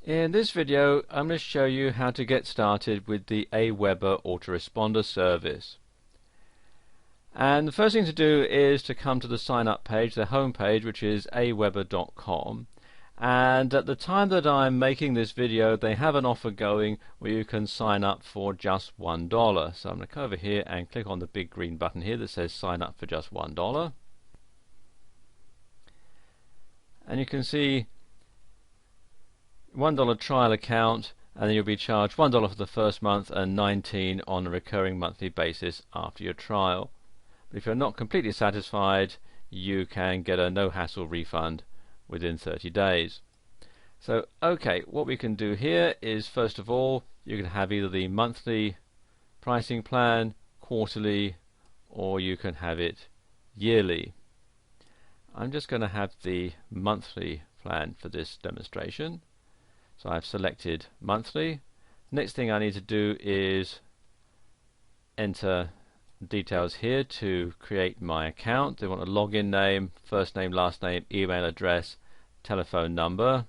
In this video, I'm going to show you how to get started with the Aweber Autoresponder service. And the first thing to do is to come to the sign up page, the home page, which is aweber.com. And at the time that I'm making this video, they have an offer going where you can sign up for just $1. So I'm going to come over here and click on the big green button here that says sign up for just $1. And you can see $1 trial account, and then you'll be charged $1 for the first month and $19 on a recurring monthly basis after your trial. But if you're not completely satisfied, you can get a no hassle refund within 30 days. So okay, what we can do here is, first of all, you can have either the monthly pricing plan, quarterly, or you can have it yearly. I'm just going to have the monthly plan for this demonstration. So I've selected monthly. Next thing I need to do is enter details here to create my account. They want a login name, first name, last name, email address, telephone number,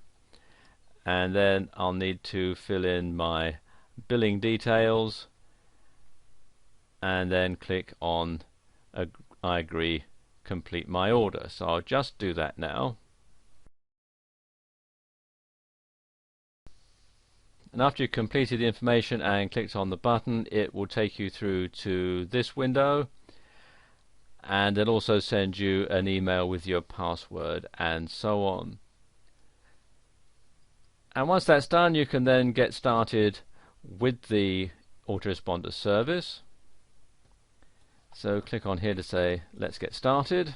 and then I'll need to fill in my billing details and then click on I agree, complete my order. So I'll just do that now. And after you've completed the information and clicked on the button, it will take you through to this window, and it'll also send you an email with your password and so on. And once that's done, you can then get started with the Autoresponder service. So click on here to say let's get started.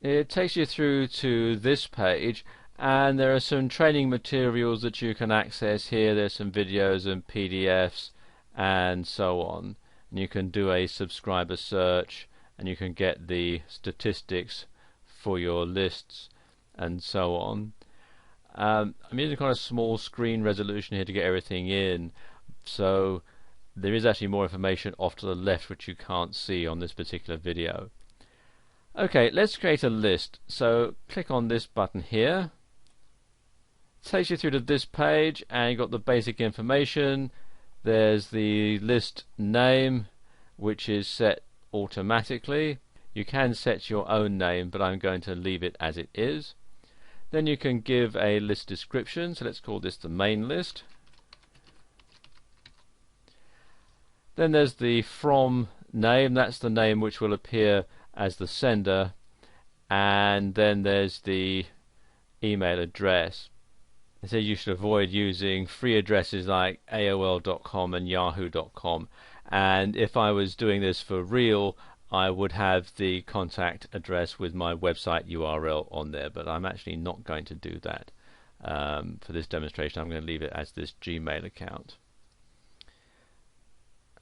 It takes you through to this page, and there are some training materials that you can access here. There's some videos and PDFs and so on. And you can do a subscriber search, and you can get the statistics for your lists and so on. I'm using kind of small screen resolution here to get everything in, so there is actually more information off to the left which you can't see on this particular video. Okay, let's create a list. So click on this button here. Takes you through to this page, and you've got the basic information. There's the list name, which is set automatically. You can set your own name, but I'm going to leave it as it is. Then you can give a list description, so let's call this the main list. Then there's the from name, that's the name which will appear as the sender, and then there's the email address. So you should avoid using free addresses like AOL.com and Yahoo.com, and if I was doing this for real, I would have the contact address with my website URL on there, but I'm actually not going to do that for this demonstration. I'm going to leave it as this Gmail account.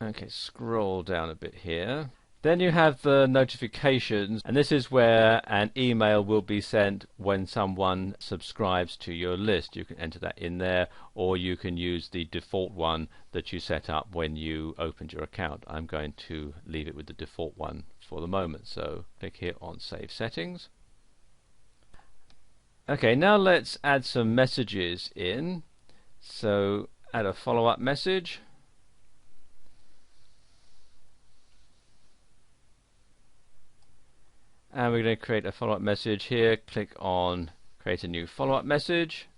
Okay, scroll down a bit here. Then you have the notifications, and this is where an email will be sent when someone subscribes to your list. You can enter that in there, or you can use the default one that you set up when you opened your account. I'm going to leave it with the default one for the moment, so click here on Save Settings. Okay, now let's add some messages in. So add a follow-up message. And we're going to create a follow-up message here. Click on create a new follow-up message,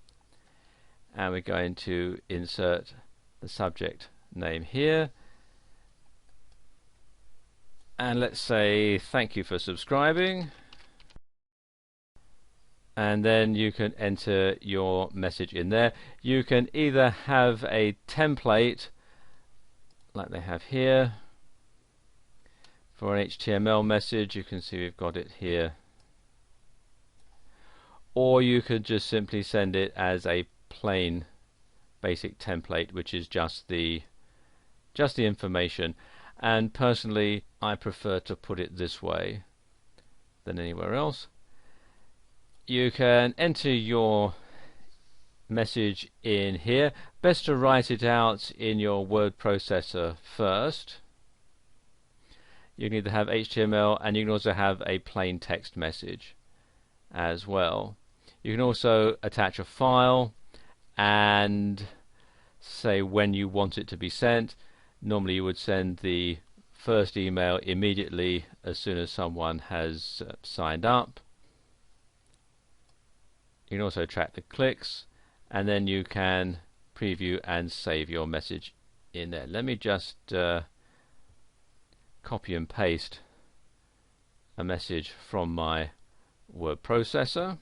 and we're going to insert the subject name here, and let's say thank you for subscribing, and then you can enter your message in there. You can either have a template like they have here for an HTML message. You can see we've got it here, or you could just simply send it as a plain basic template, which is just the information. And personally, I prefer to put it this way than anywhere else. You can enter your message in here. Best to write it out in your word processor first. You can either have HTML, and you can also have a plain text message as well. You can also attach a file, and say when you want it to be sent. Normally you would send the first email immediately as soon as someone has signed up. You can also track the clicks, and then you can preview and save your message in there. Let me just copy and paste a message from my word processor,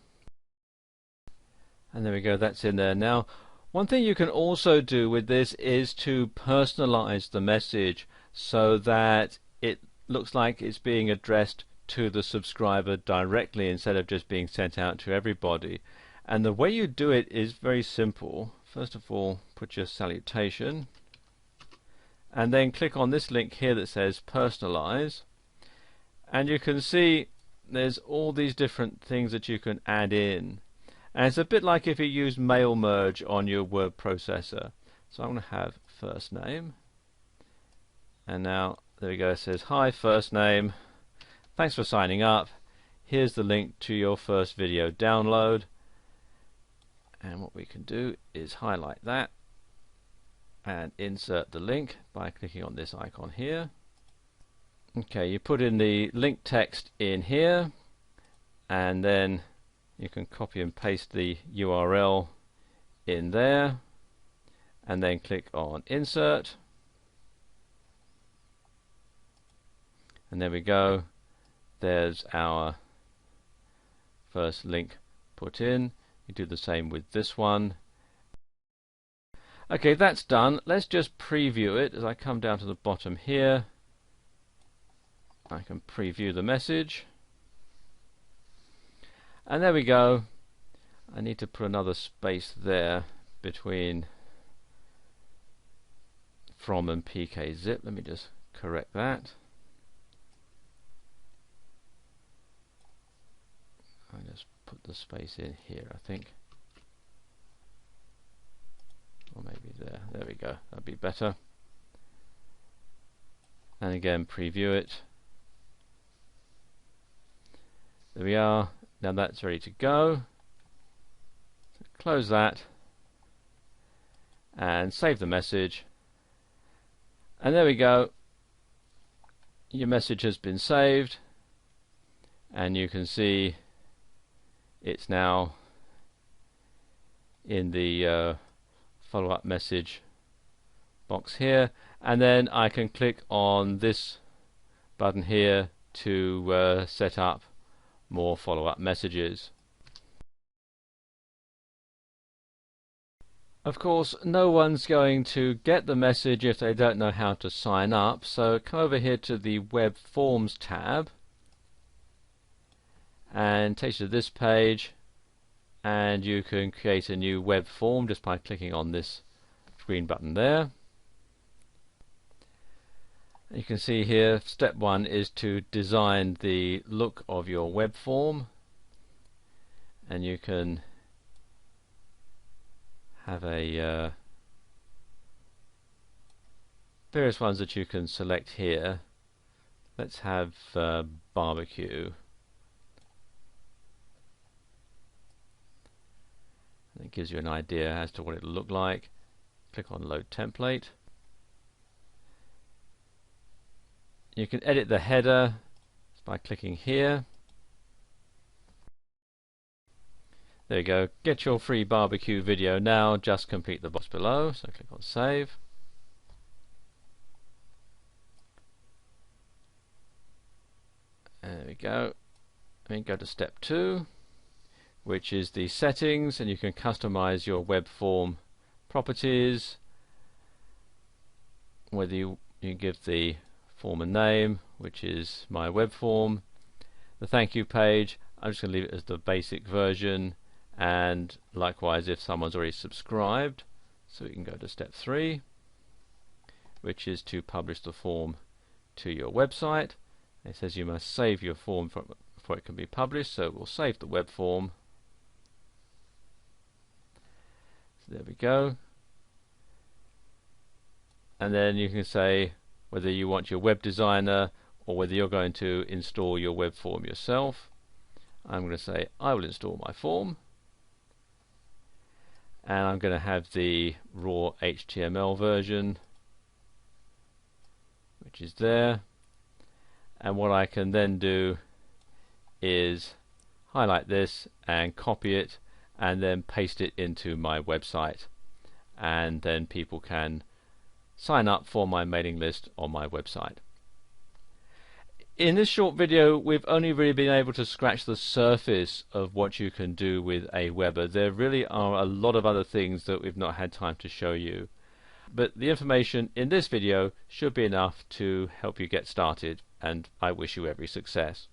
and there we go, that's in there now. One thing you can also do with this is to personalize the message so that it looks like it's being addressed to the subscriber directly instead of just being sent out to everybody. And the way you do it is very simple. First of all, put your salutation and then click on this link here that says personalize, and you can see there's all these different things that you can add in, and it's a bit like if you use mail merge on your word processor. So I'm going to have first name, and now there we go, it says hi first name, thanks for signing up, here's the link to your first video download. And what we can do is highlight that and insert the link by clicking on this icon here. Okay, you put in the link text in here, and then you can copy and paste the URL in there, and then click on insert, and there we go, there's our first link put in. You do the same with this one. Okay, that's done. Let's just preview it. As I come down to the bottom here, I can preview the message, and there we go. I need to put another space there between from and pkzip. Let me just correct that. I just put the space in here, I think, or maybe there. There we go, that'd be better. And again, preview it. There we are. Now that's ready to go. So close that and save the message, and there we go, your message has been saved, and you can see it's now in the follow-up message box here, and then I can click on this button here to set up more follow-up messages. Of course, no one's going to get the message if they don't know how to sign up, so come over here to the Web Forms tab, and it takes you to this page, and you can create a new web form just by clicking on this green button there. You can see here step 1 is to design the look of your web form, and you can have a various ones that you can select here. Let's have barbecue. It gives you an idea as to what it'll look like. Click on Load Template. You can edit the header by clicking here. There you go. Get your free barbecue video now. Just complete the box below. So click on Save. There we go. And go to step 2, which is the settings, and you can customize your web form properties, whether you give the form a name, which is my web form. The thank you page, I'm just going to leave it as the basic version, and likewise if someone's already subscribed. So we can go to step 3, which is to publish the form to your website. It says you must save your form before it can be published, so we'll save the web form. There we go, and then you can say whether you want your web designer or whether you're going to install your web form yourself. I'm going to say I will install my form, and I'm going to have the raw HTML version, which is there. And what I can then do is highlight this and copy it and then paste it into my website, and then people can sign up for my mailing list on my website. In this short video, we've only really been able to scratch the surface of what you can do with Aweber. There really are a lot of other things that we've not had time to show you, but the information in this video should be enough to help you get started, and I wish you every success.